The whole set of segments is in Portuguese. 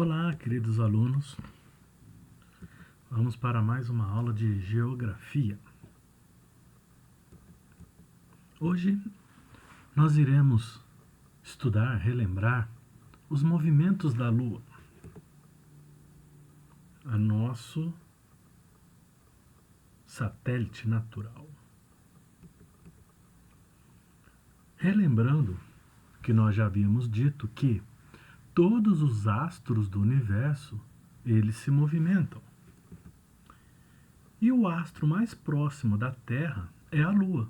Olá, queridos alunos. Vamos para mais uma aula de geografia. Hoje nós iremos estudar, relembrar os movimentos da Lua, a nosso satélite natural. Relembrando que nós já havíamos dito que todos os astros do universo, eles se movimentam. E o astro mais próximo da Terra é a Lua,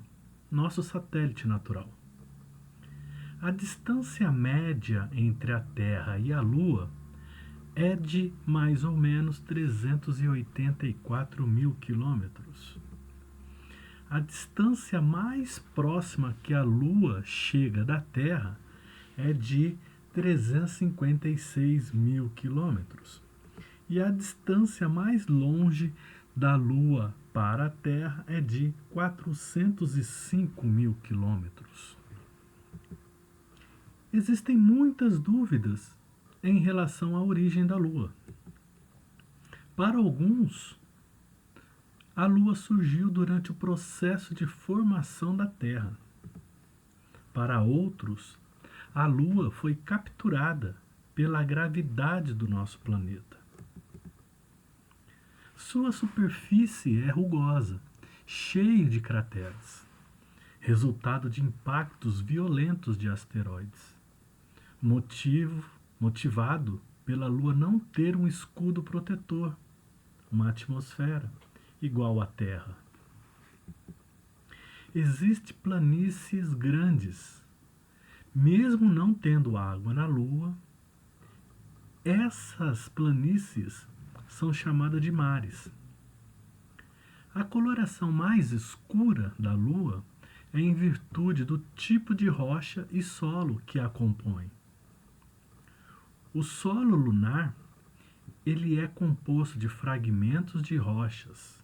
nosso satélite natural. A distância média entre a Terra e a Lua é de mais ou menos 384 mil quilômetros. A distância mais próxima que a Lua chega da Terra é de 356 mil quilômetros. E a distância mais longe da Lua para a Terra é de 405 mil quilômetros. Existem muitas dúvidas em relação à origem da Lua. Para alguns, a Lua surgiu durante o processo de formação da Terra. Para outros, a Lua foi capturada pela gravidade do nosso planeta. Sua superfície é rugosa, cheia de crateras, resultado de impactos violentos de asteroides, motivado pela Lua não ter um escudo protetor, uma atmosfera igual à Terra. Existem planícies grandes. Mesmo não tendo água na Lua, essas planícies são chamadas de mares. A coloração mais escura da Lua é em virtude do tipo de rocha e solo que a compõe. O solo lunar, ele é composto de fragmentos de rochas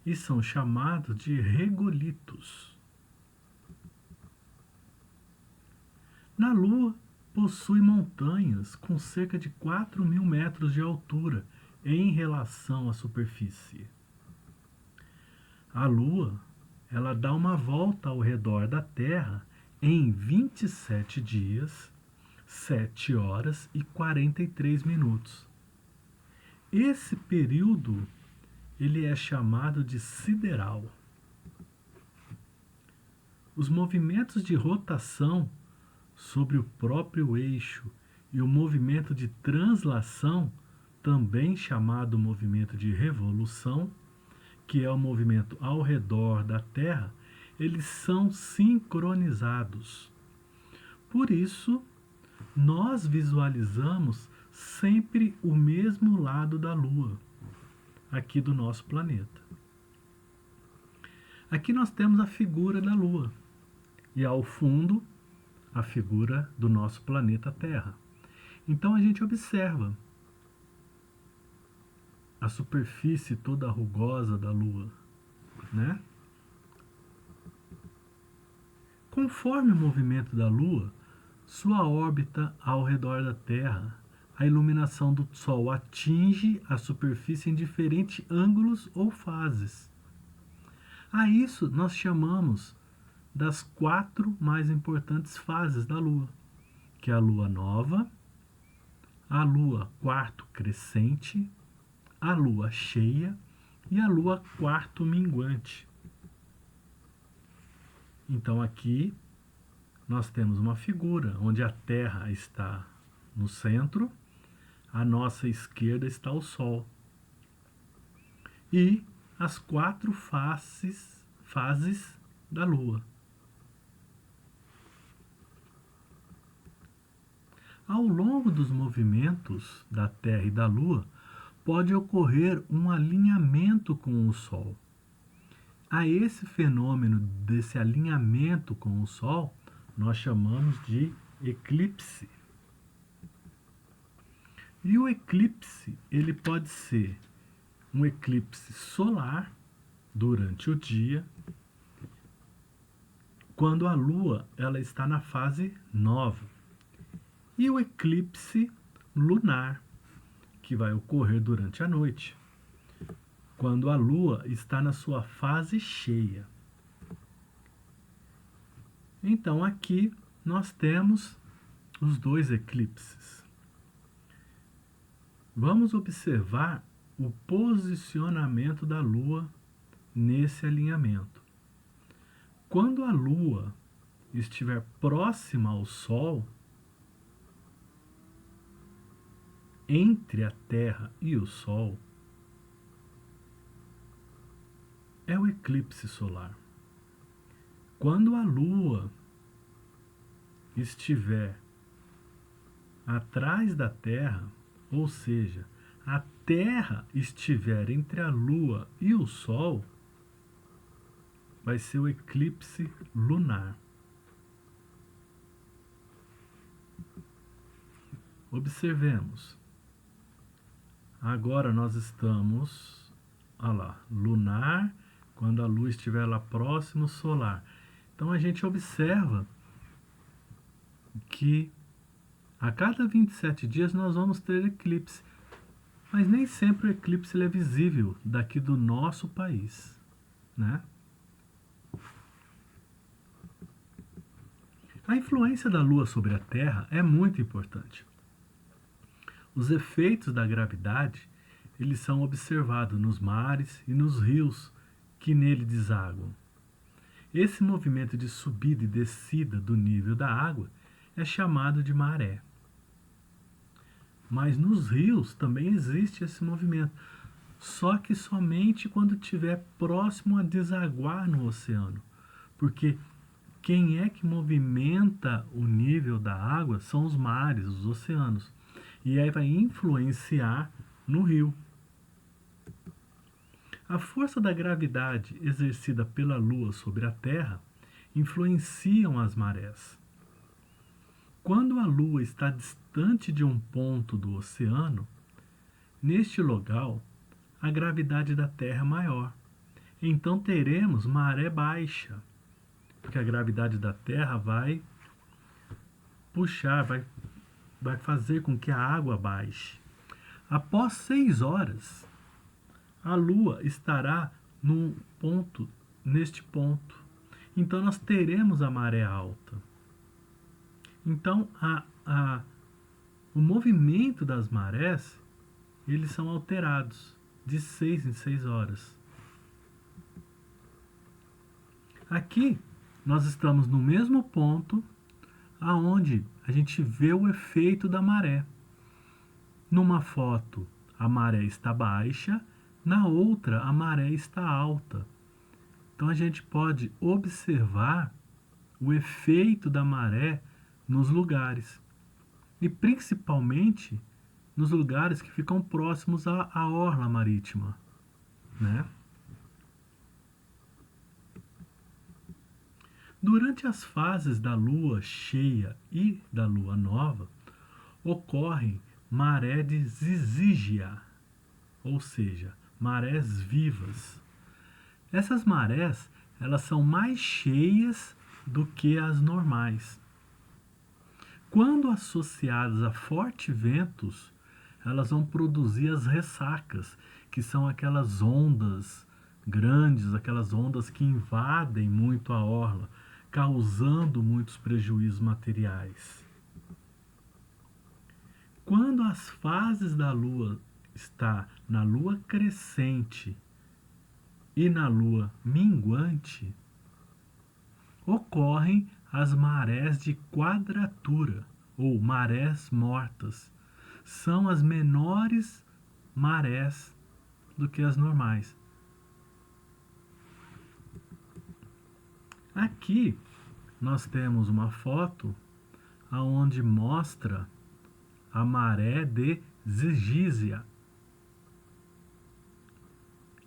e são chamados de regolitos. Na Lua, possui montanhas com cerca de 4.000 metros de altura em relação à superfície. A Lua, ela dá uma volta ao redor da Terra em 27 dias, 7 horas e 43 minutos. Esse período, ele é chamado de sideral. Os movimentos de rotação sobre o próprio eixo e o movimento de translação, também chamado movimento de revolução, que é o movimento ao redor da Terra, eles são sincronizados. Por isso, nós visualizamos sempre o mesmo lado da Lua, aqui do nosso planeta. Aqui nós temos a figura da Lua e ao fundo a figura do nosso planeta Terra. Então a gente observa a superfície toda rugosa da Lua, né? Conforme o movimento da Lua, sua órbita ao redor da Terra, a iluminação do Sol atinge a superfície em diferentes ângulos ou fases. A isso nós chamamos das 4 mais importantes fases da Lua, que é a Lua nova, a Lua quarto crescente, a Lua cheia e a Lua quarto minguante. Então aqui nós temos uma figura onde a Terra está no centro, à nossa esquerda está o Sol. E as 4 fases da Lua. Ao longo dos movimentos da Terra e da Lua, pode ocorrer um alinhamento com o Sol. A esse fenômeno desse alinhamento com o Sol, nós chamamos de eclipse. E o eclipse, ele pode ser um eclipse solar durante o dia, quando a Lua ela está na fase nova. E o eclipse lunar, que vai ocorrer durante a noite, quando a Lua está na sua fase cheia. Então aqui nós temos os dois eclipses. Vamos observar o posicionamento da Lua nesse alinhamento. Quando a Lua estiver próxima ao Sol, entre a Terra e o Sol, é o eclipse solar. Quando a Lua estiver atrás da Terra, ou seja, a Terra estiver entre a Lua e o Sol, vai ser o eclipse lunar. Observemos. Agora nós estamos, olha lá, lunar, quando a Lua estiver lá próximo solar. Então a gente observa que a cada 27 dias nós vamos ter eclipse. Mas nem sempre o eclipse é visível daqui do nosso país, né? A influência da Lua sobre a Terra é muito importante. Os efeitos da gravidade, eles são observados nos mares e nos rios que nele desaguam. Esse movimento de subida e descida do nível da água é chamado de maré. Mas nos rios também existe esse movimento, só que somente quando estiver próximo a desaguar no oceano, porque quem é que movimenta o nível da água são os mares, os oceanos, e aí vai influenciar no rio. A força da gravidade exercida pela Lua sobre a Terra influenciam as marés. Quando a Lua está distante de um ponto do oceano, neste local, a gravidade da Terra é maior. Então teremos maré baixa, porque a gravidade da Terra vai puxar, vai fazer com que a água baixe. Após 6 horas, a Lua estará neste ponto. Então nós teremos a maré alta. Então o movimento das marés, eles são alterados de 6 em 6 horas. Aqui nós estamos no mesmo ponto aonde a gente vê o efeito da maré. Numa foto a maré está baixa, na outra a maré está alta. Então a gente pode observar o efeito da maré nos lugares, e principalmente nos lugares que ficam próximos à orla marítima, né? Durante as fases da lua cheia e da lua nova, ocorrem maré de zizígia, ou seja, marés vivas. Essas marés, elas são mais cheias do que as normais. Quando associadas a fortes ventos, elas vão produzir as ressacas, que são aquelas ondas grandes, aquelas ondas que invadem muito a orla, causando muitos prejuízos materiais. Quando as fases da Lua está na Lua crescente e na Lua minguante, ocorrem as marés de quadratura, ou marés mortas. São as menores marés do que as normais. Aqui nós temos uma foto onde mostra a maré de Zigísia.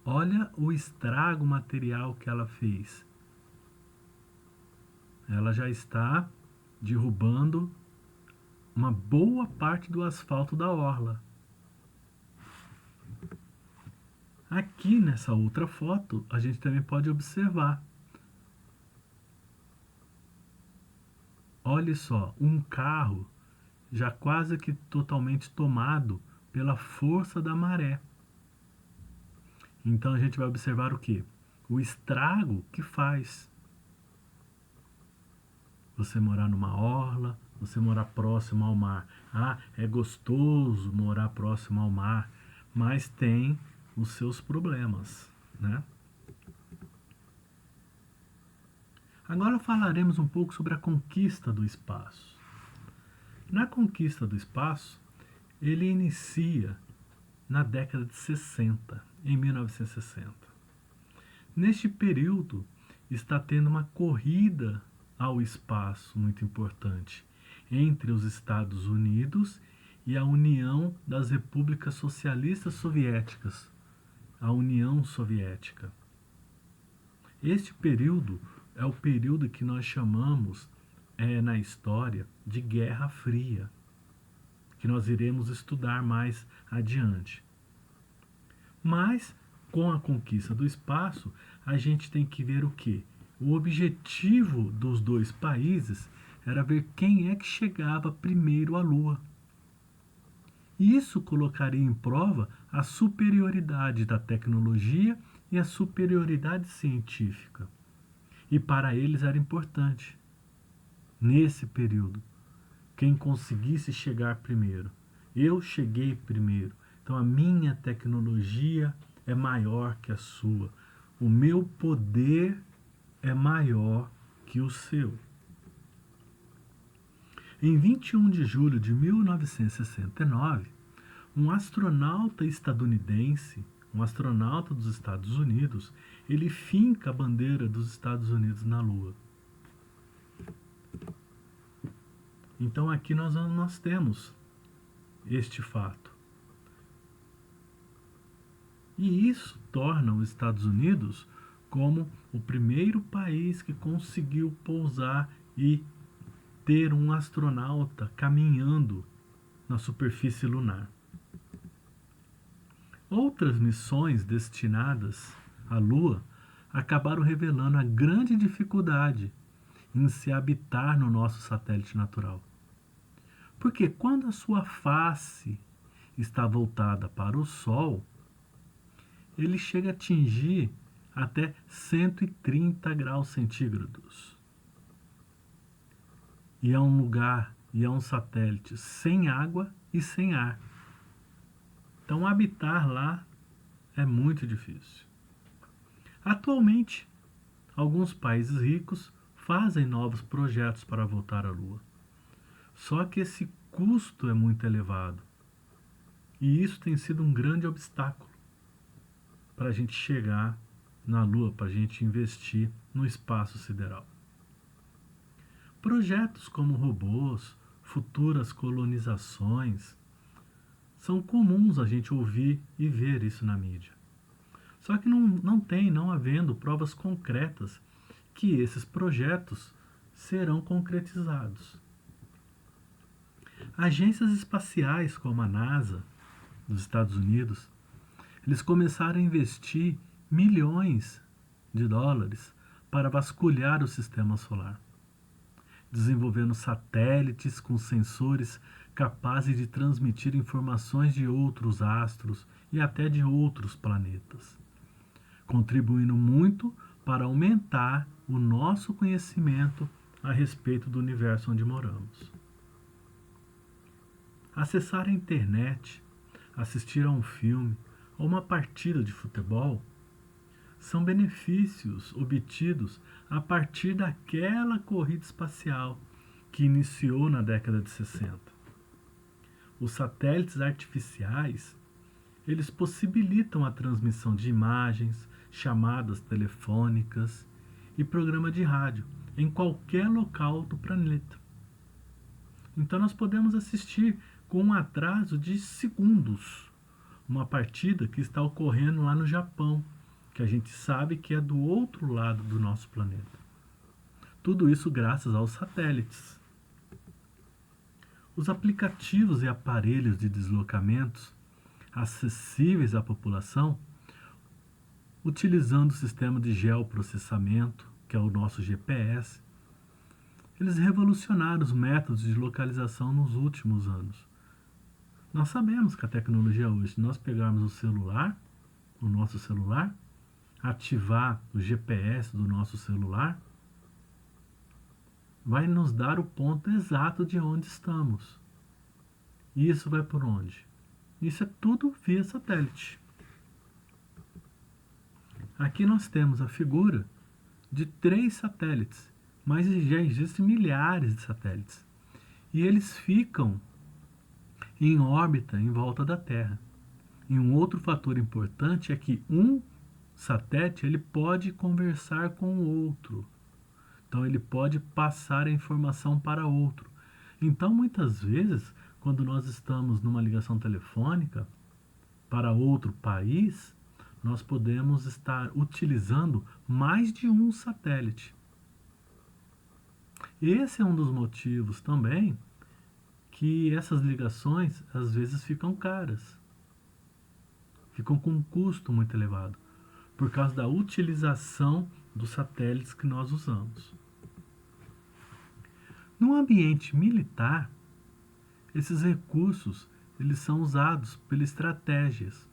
Olha o estrago material que ela fez. Ela já está derrubando uma boa parte do asfalto da orla. Aqui nessa outra foto, a gente também pode observar. Olha só, um carro já quase que totalmente tomado pela força da maré. Então a gente vai observar o quê? O estrago que faz. Você morar numa orla, você morar próximo ao mar. Ah, é gostoso morar próximo ao mar, mas tem os seus problemas, né? Agora falaremos um pouco sobre a conquista do espaço. Na conquista do espaço, ele inicia na década de 60, em 1960. Neste período, está tendo uma corrida ao espaço muito importante entre os Estados Unidos e a União das Repúblicas Socialistas Soviéticas, a União Soviética. Este período é o período que nós chamamos na história de Guerra Fria, que nós iremos estudar mais adiante. Mas, com a conquista do espaço, a gente tem que ver o quê? O objetivo dos dois países era ver quem é que chegava primeiro à Lua. Isso colocaria em prova a superioridade da tecnologia e a superioridade científica. E para eles era importante, nesse período, quem conseguisse chegar primeiro. Eu cheguei primeiro, então a minha tecnologia é maior que a sua. O meu poder é maior que o seu. Em 21 de julho de 1969, um astronauta estadunidense, um astronauta dos Estados Unidos, ele finca a bandeira dos Estados Unidos na Lua. Então aqui nós temos este fato. E isso torna os Estados Unidos como o primeiro país que conseguiu pousar e ter um astronauta caminhando na superfície lunar. Outras missões destinadas à Lua acabaram revelando a grande dificuldade em se habitar no nosso satélite natural. Porque quando a sua face está voltada para o Sol, ele chega a atingir até 130 graus centígrados. E é um lugar, e é um satélite sem água e sem ar. Então habitar lá é muito difícil. Atualmente, alguns países ricos fazem novos projetos para voltar à Lua. Só que esse custo é muito elevado. E isso tem sido um grande obstáculo para a gente chegar na Lua, para a gente investir no espaço sideral. Projetos como robôs, futuras colonizações, são comuns a gente ouvir e ver isso na mídia. Só que não havendo provas concretas que esses projetos serão concretizados. Agências espaciais como a NASA, dos Estados Unidos, eles começaram a investir milhões de dólares para vasculhar o sistema solar, desenvolvendo satélites com sensores capazes de transmitir informações de outros astros e até de outros planetas, contribuindo muito para aumentar o nosso conhecimento a respeito do universo onde moramos. Acessar a internet, assistir a um filme ou uma partida de futebol são benefícios obtidos a partir daquela corrida espacial que iniciou na década de 60. Os satélites artificiais, eles possibilitam a transmissão de imagens, chamadas telefônicas e programa de rádio em qualquer local do planeta. Então nós podemos assistir com um atraso de segundos uma partida que está ocorrendo lá no Japão, que a gente sabe que é do outro lado do nosso planeta. Tudo isso graças aos satélites. Os aplicativos e aparelhos de deslocamentos acessíveis à população, utilizando o sistema de geoprocessamento, que é o nosso GPS, eles revolucionaram os métodos de localização nos últimos anos. Nós sabemos que a tecnologia hoje, se nós pegarmos o nosso celular, ativar o GPS do nosso celular, vai nos dar o ponto exato de onde estamos. E isso vai por onde? Isso é tudo via satélite. Aqui nós temos a figura de 3 satélites, mas já existem milhares de satélites. E eles ficam em órbita em volta da Terra. E um outro fator importante é que um satélite ele pode conversar com o outro. Então ele pode passar a informação para outro. Então muitas vezes, quando nós estamos numa ligação telefônica para outro país, nós podemos estar utilizando mais de um satélite. Esse é um dos motivos também que essas ligações às vezes ficam caras, ficam com um custo muito elevado, por causa da utilização dos satélites que nós usamos. No ambiente militar, esses recursos eles são usados pelas estratégias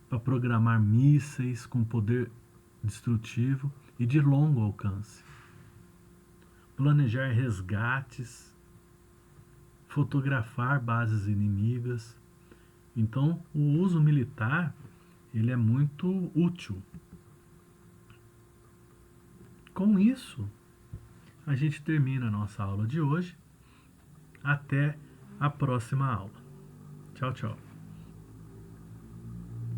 para programar mísseis com poder destrutivo e de longo alcance, planejar resgates, fotografar bases inimigas. Então, o uso militar ele é muito útil. Com isso, a gente termina a nossa aula de hoje. Até a próxima aula. Tchau, tchau.